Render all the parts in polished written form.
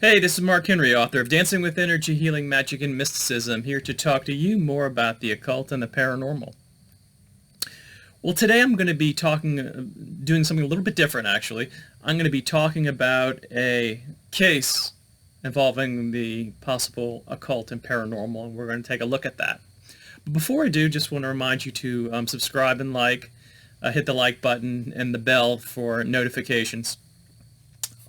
Hey, this is Mark Henry, author of Dancing with Energy, Healing, Magic, and Mysticism, here to talk to you more about the occult and the paranormal. Well, today I'm going to be doing something a little bit different, actually. I'm going to be talking about a case involving the possible occult and paranormal, and we're going to take a look at that. But before I do, just want to remind you to subscribe and hit the like button and the bell for notifications.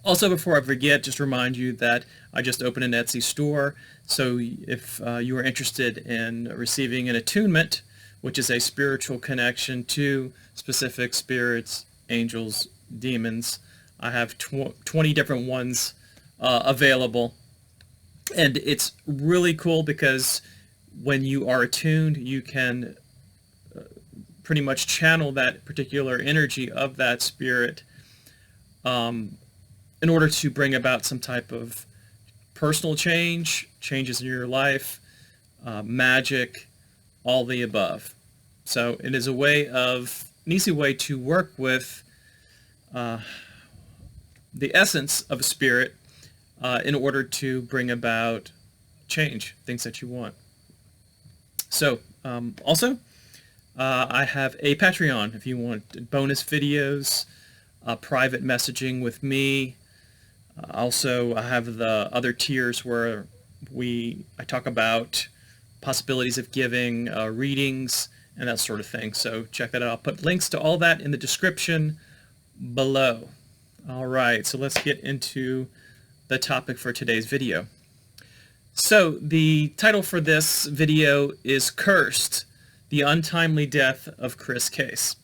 Also, before I forget, just remind you that I just opened an Etsy store, so if you are interested in receiving an attunement, which is a spiritual connection to specific spirits, angels, demons, I have 20 different ones available. And it's really cool because when you are attuned, you can pretty much channel that particular energy of that spirit um, in order to bring about some type of personal changes in your life, magic, all the above. So it is an easy way to work with uh, the essence of a spirit in order to bring about change, things that you want. So also, I have a Patreon if you want bonus videos, private messaging with me. Also, I have the other tiers where I talk about possibilities of giving readings and that sort of thing. So check that out. I'll put links to all that in the description below. All right, so let's get into the topic for today's video. So the title for this video is Cursed: The Untimely Death of Chris Case.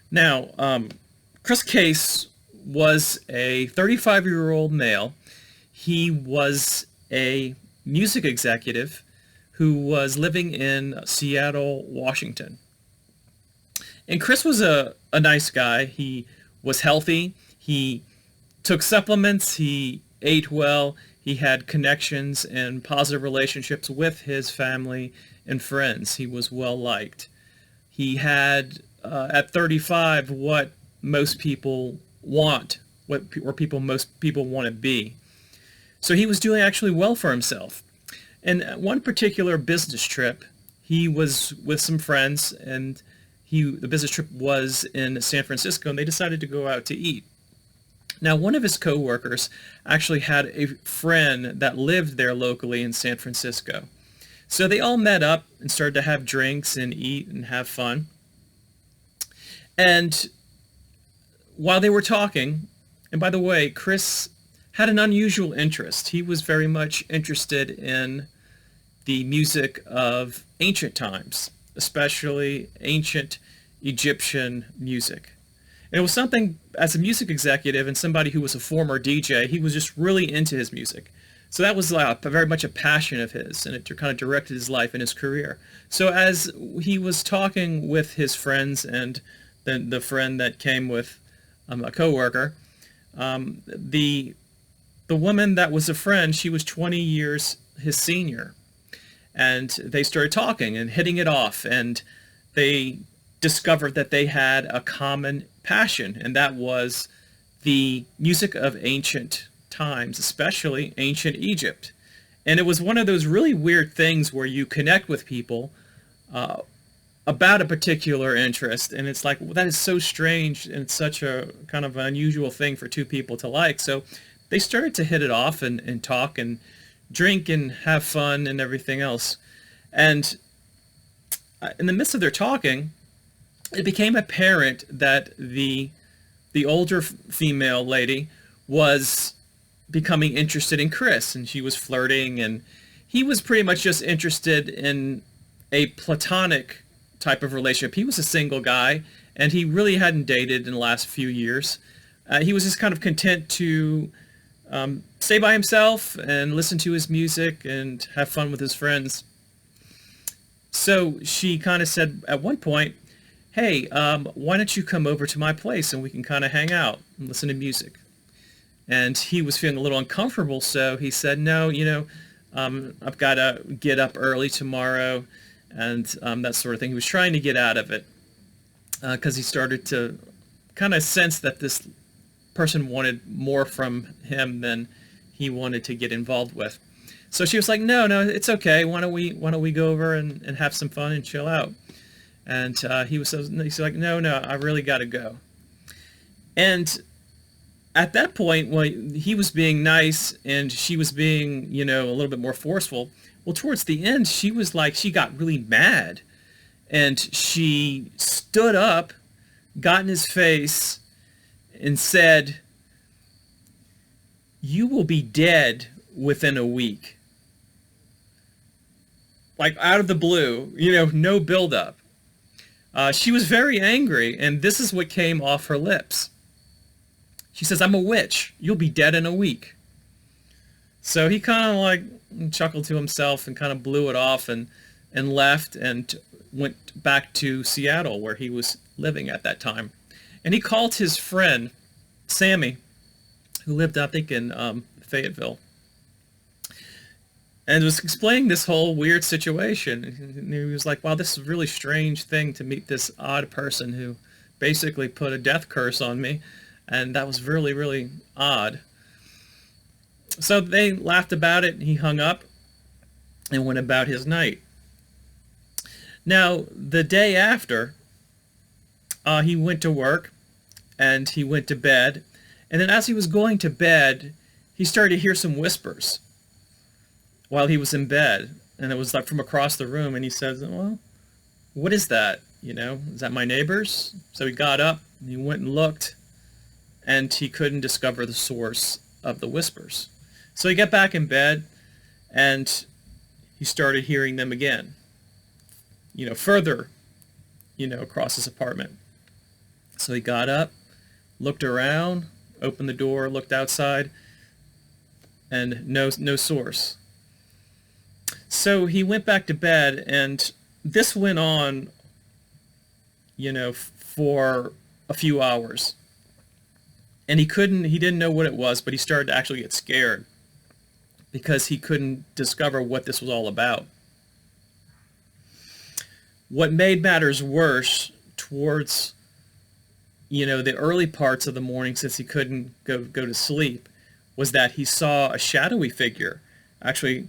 Now, Chris Case was a 35-year-old male. He was a music executive who was living in Seattle, Washington. And Chris was a nice guy. He was healthy. He took supplements. He ate well. He had connections and positive relationships with his family and friends. He was well liked. He had, at 35, what most people want, most people want to be. So he was doing actually well for himself. And at one particular business trip, he was with some friends, and the business trip was in San Francisco, and they decided to go out to eat. Now, one of his coworkers actually had a friend that lived there locally in San Francisco. So they all met up and started to have drinks and eat and have fun. And while they were talking, and by the way, Chris had an unusual interest. He was very much interested in the music of ancient times, especially ancient Egyptian music. And it was something, as a music executive and somebody who was a former DJ, he was just really into his music. So that was very much a passion of his, and it kind of directed his life and his career. So as he was talking with his friends and the friend that came with a coworker, the woman that was a friend, she was 20 years his senior. And they started talking and hitting it off, and they discovered that they had a common passion, and that was the music of ancient times, especially ancient Egypt. And it was one of those really weird things where you connect with people about a particular interest, and it's like, well, that is so strange, and it's such a kind of unusual thing for two people to like. So they started to hit it off and talk and drink and have fun and everything else. And in the midst of their talking, it became apparent that the older female lady was becoming interested in Chris, and she was flirting, and he was pretty much just interested in a platonic type of relationship. He was a single guy, and he really hadn't dated in the last few years. He was just kind of content to stay by himself and listen to his music and have fun with his friends. So she kind of said at one point, hey, why don't you come over to my place and we can kind of hang out and listen to music? And he was feeling a little uncomfortable, so he said, no, I've got to get up early tomorrow, and that sort of thing. He was trying to get out of it because he started to kind of sense that this person wanted more from him than he wanted to get involved with. So she was like, no, no, it's okay. Why don't we go over and have some fun and chill out? And he's like, no, no, I really got to go. And at that point, well, he was being nice and she was being, a little bit more forceful. Well, towards the end, she was like, she got really mad and she stood up, got in his face, and said, "You will be dead within a week." Like out of the blue, no buildup. She was very angry, and this is what came off her lips. She says, "I'm a witch. You'll be dead in a week." So he kind of like chuckled to himself and kind of blew it off and left and went back to Seattle where he was living at that time. And he called his friend, Sammy, who lived, I think, in Fayetteville, and was explaining this whole weird situation. And he was like, wow, this is a really strange thing to meet this odd person who basically put a death curse on me. And that was really, really odd. So they laughed about it. He hung up and went about his night. Now, the day after, he went to work and he went to bed. And then as he was going to bed, he started to hear some whispers while he was in bed. And it was like from across the room. And he says, well, what is that? Is that my neighbors? So he got up and he went and looked, and he couldn't discover the source of the whispers. So he got back in bed and he started hearing them again, further, across his apartment. So he got up, looked around, opened the door, looked outside, and no source. So he went back to bed, and this went on, for a few hours. And he didn't know what it was, but he started to actually get scared because he couldn't discover what this was all about. What made matters worse towards, the early parts of the morning, since he couldn't go to sleep, was that he saw a shadowy figure actually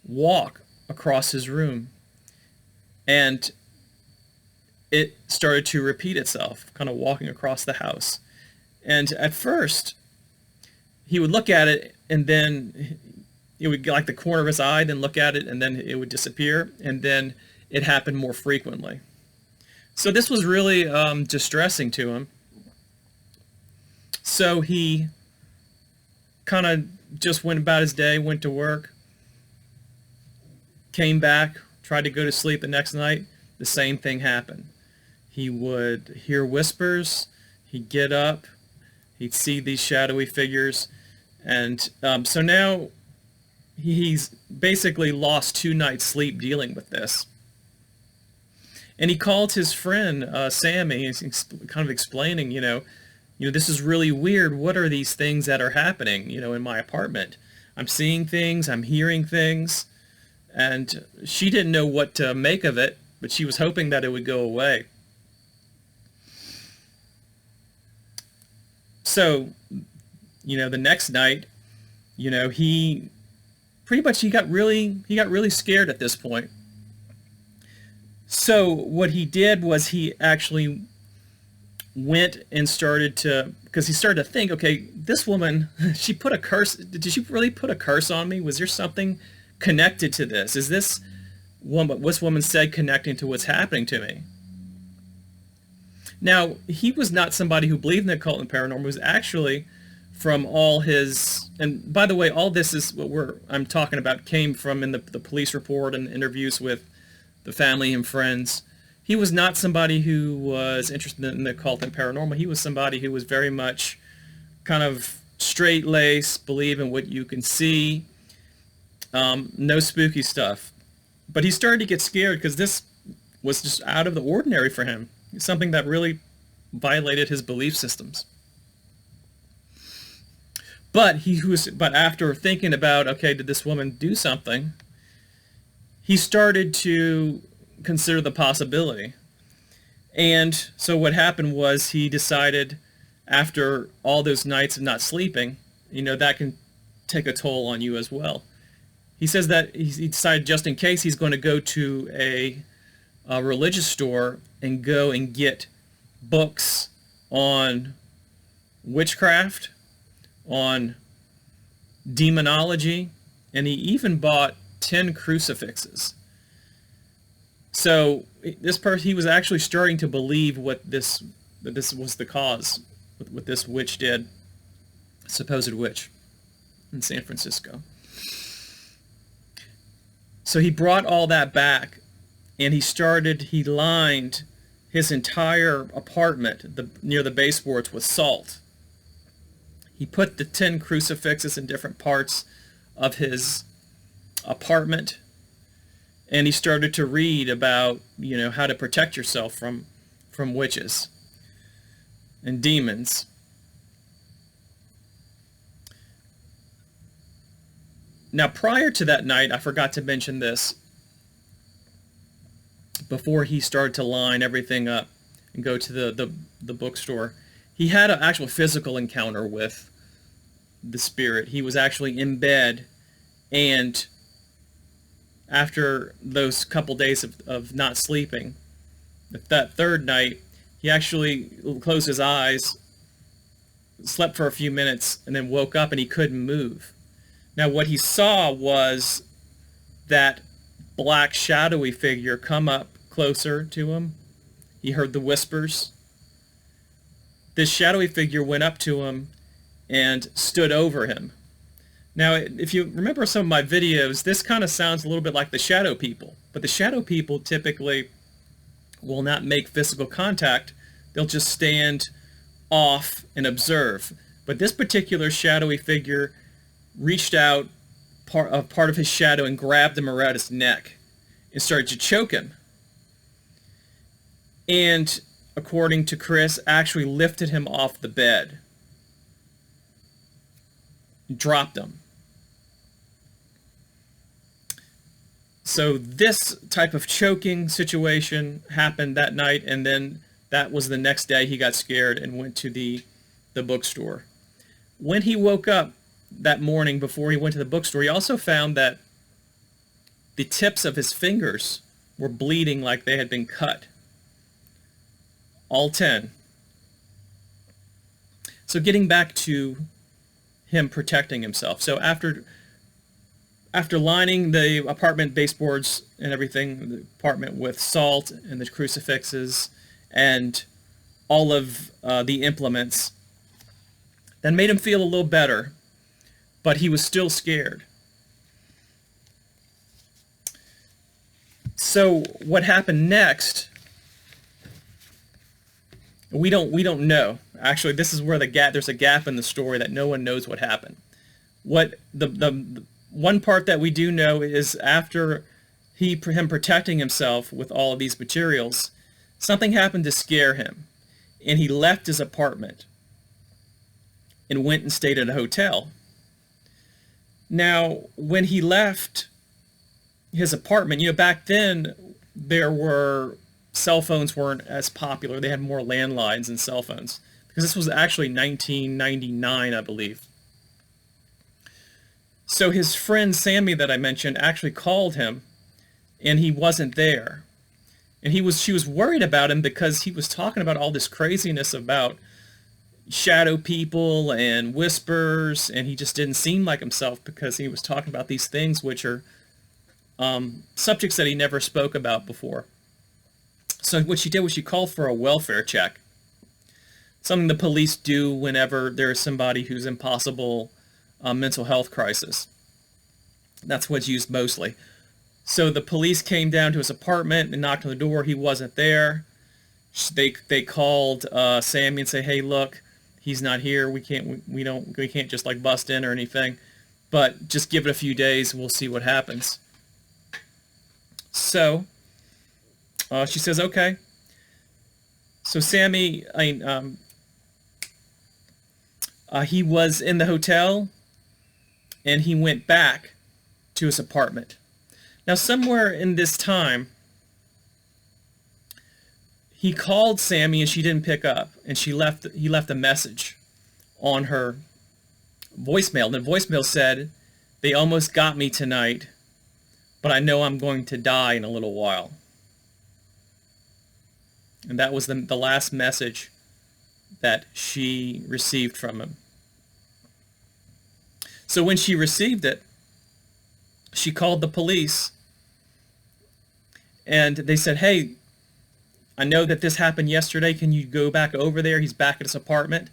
walk across his room. And it started to repeat itself, kind of walking across the house. And at first, he would look at it, and then it would get like the corner of his eye, then look at it, and then it would disappear. And then it happened more frequently. So this was really distressing to him. So he kind of just went about his day, went to work, came back, tried to go to sleep the next night. The same thing happened. He would hear whispers. He'd get up. He'd see these shadowy figures. And so now he's basically lost 2 nights' sleep dealing with this. And he called his friend, Sammy, and he's kind of explaining, this is really weird. What are these things that are happening, in my apartment? I'm seeing things, I'm hearing things. And she didn't know what to make of it, but she was hoping that it would go away. So, the next night, he got really scared at this point. So what he did was he actually went and started to, because he started to think, okay, this woman, she put a curse. Did she really put a curse on me? Was there something connected to this? Is this what this woman said connecting to what's happening to me? Now, he was not somebody who believed in the occult and paranormal. It was actually from all his, and by the way, all this is what I'm talking about came from in the police report and interviews with the family and friends. He was not somebody who was interested in the occult and paranormal. He was somebody who was very much kind of straight-laced, believe in what you can see, no spooky stuff. But he started to get scared because this was just out of the ordinary for him. Something that really violated his belief systems. But after thinking about, okay, did this woman do something? He started to consider the possibility. And so what happened was he decided after all those nights of not sleeping, that can take a toll on you as well. He says that he decided just in case he's going to go to a religious store and go and get books on witchcraft, on demonology, and he even bought 10 crucifixes. So he was actually starting to believe that this was the cause, what this witch did, supposed witch in San Francisco. So he brought all that back, and he lined his entire apartment near the baseboards with salt. He put the 10 crucifixes in different parts of his apartment, and he started to read about, how to protect yourself from witches and demons. Now, prior to that night, I forgot to mention this, before he started to line everything up and go to the bookstore, he had an actual physical encounter with the spirit. He was actually in bed, and after those couple days of not sleeping, that third night, he actually closed his eyes, slept for a few minutes, and then woke up and he couldn't move. Now, what he saw was that black shadowy figure come up closer to him. He heard the whispers. This shadowy figure went up to him and stood over him. Now, if you remember some of my videos, this kind of sounds a little bit like the shadow people. But the shadow people typically will not make physical contact. They'll just stand off and observe. But this particular shadowy figure reached out part of his shadow and grabbed him around his neck and started to choke him. And according to Chris, actually lifted him off the bed, dropped him. So this type of choking situation happened that night, and then that was the next day he got scared and went to the bookstore. When he woke up that morning before he went to the bookstore, he also found that the tips of his fingers were bleeding like they had been cut. All 10. So getting back to him protecting himself. So after lining the apartment baseboards and everything, the apartment with salt and the crucifixes and all of the implements, that made him feel a little better, but he was still scared. So what happened next, we don't know. Actually, this is where there's a gap in the story that no one knows what happened. What the one part that we do know is after him protecting himself with all of these materials, something happened to scare him, and he left his apartment and went and stayed at a hotel. Now, when he left his apartment, back then cell phones weren't as popular. They had more landlines than cell phones, because this was actually 1999, I believe. So his friend Sammy that I mentioned actually called him, and he wasn't there. And she was worried about him because he was talking about all this craziness about shadow people and whispers, and he just didn't seem like himself because he was talking about these things which are subjects that he never spoke about before. So what she did was she called for a welfare check, something the police do whenever there is somebody who's in possible mental health crisis. That's what's used mostly. So the police came down to his apartment and knocked on the door. He wasn't there. They called Sammy and say, "Hey, look, he's not here. We can't just like bust in or anything, but just give it a few days and we'll see what happens." So she says, "Okay." So Sammy, he was in the hotel, and he went back to his apartment. Now, somewhere in this time, He called Sammy and she didn't pick up, and he left a message on her voicemail. And the voicemail said, "They almost got me tonight, but I know I'm going to die in a little while." And that was the last message that she received from him. So when she received it, she called the police, and they said, "Hey, I know that this happened yesterday. Can you go back over there? He's back at his apartment.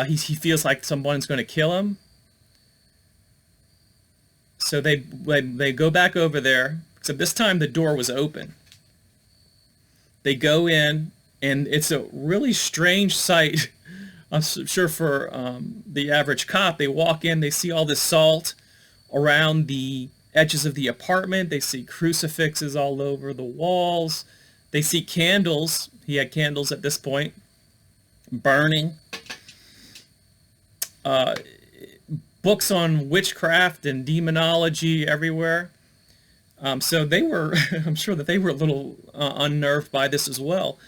He feels like someone's going to kill him." So they go back over there, except this time the door was open. They go in, and it's a really strange sight. I'm sure for the average cop. They walk in, they see all this salt around the edges of the apartment. They see crucifixes all over the walls. They see candles. He had candles at this point, burning. Books on witchcraft and demonology everywhere. So they were, I'm sure that they were a little unnerved by this as well.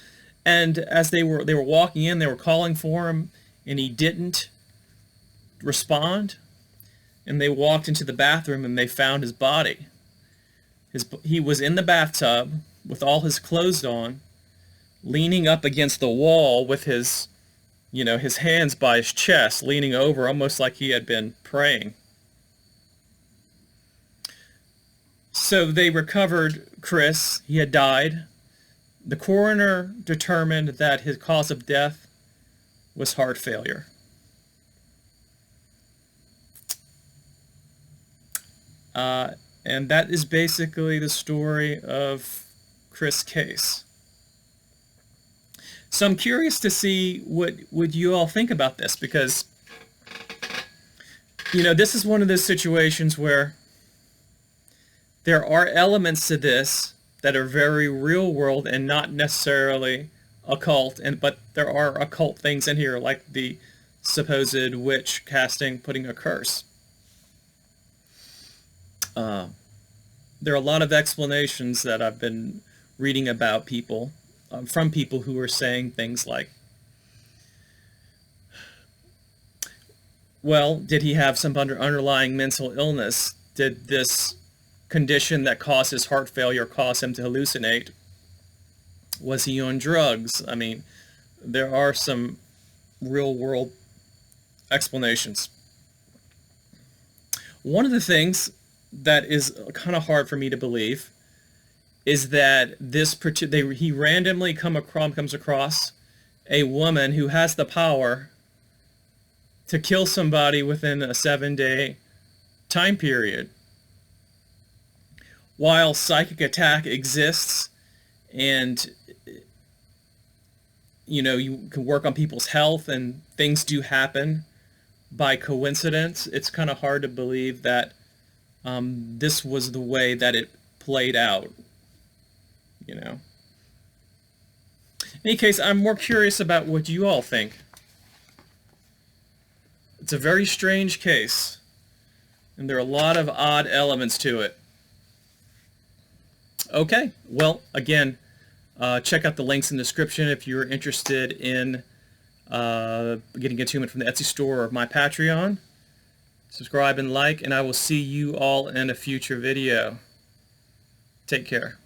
And as they were walking in, they were calling for him, and he didn't respond. And they walked into the bathroom, and they found his body. He was in the bathtub with all his clothes on, leaning up against the wall with his hands by his chest, leaning over almost like he had been praying. So they recovered Chris. He had died. The coroner determined that his cause of death was heart failure. And that is basically the story of Chris' case. So I'm curious to see what you all think about this, because this is one of those situations where there are elements to this that are very real world and not necessarily occult, but there are occult things in here, like the supposed witch putting a curse. There are a lot of explanations that I've been reading about people, from people who are saying things like, well, did he have some underlying mental illness? Did this condition that caused his heart failure cause him to hallucinate? Was he on drugs? I mean, there are some real world explanations. One of the things that is kind of hard for me to believe is that he randomly comes across a woman who has the power to kill somebody within a 7-day time period. While psychic attack exists, and you can work on people's health and things do happen by coincidence, it's kind of hard to believe that this was the way that it played out. In any case, I'm more curious about what you all think. It's a very strange case, and there are a lot of odd elements to it. Okay, well, again, check out the links in the description if you're interested in getting attunement from the Etsy store or my Patreon. Subscribe and like, and I will see you all in a future video. Take care.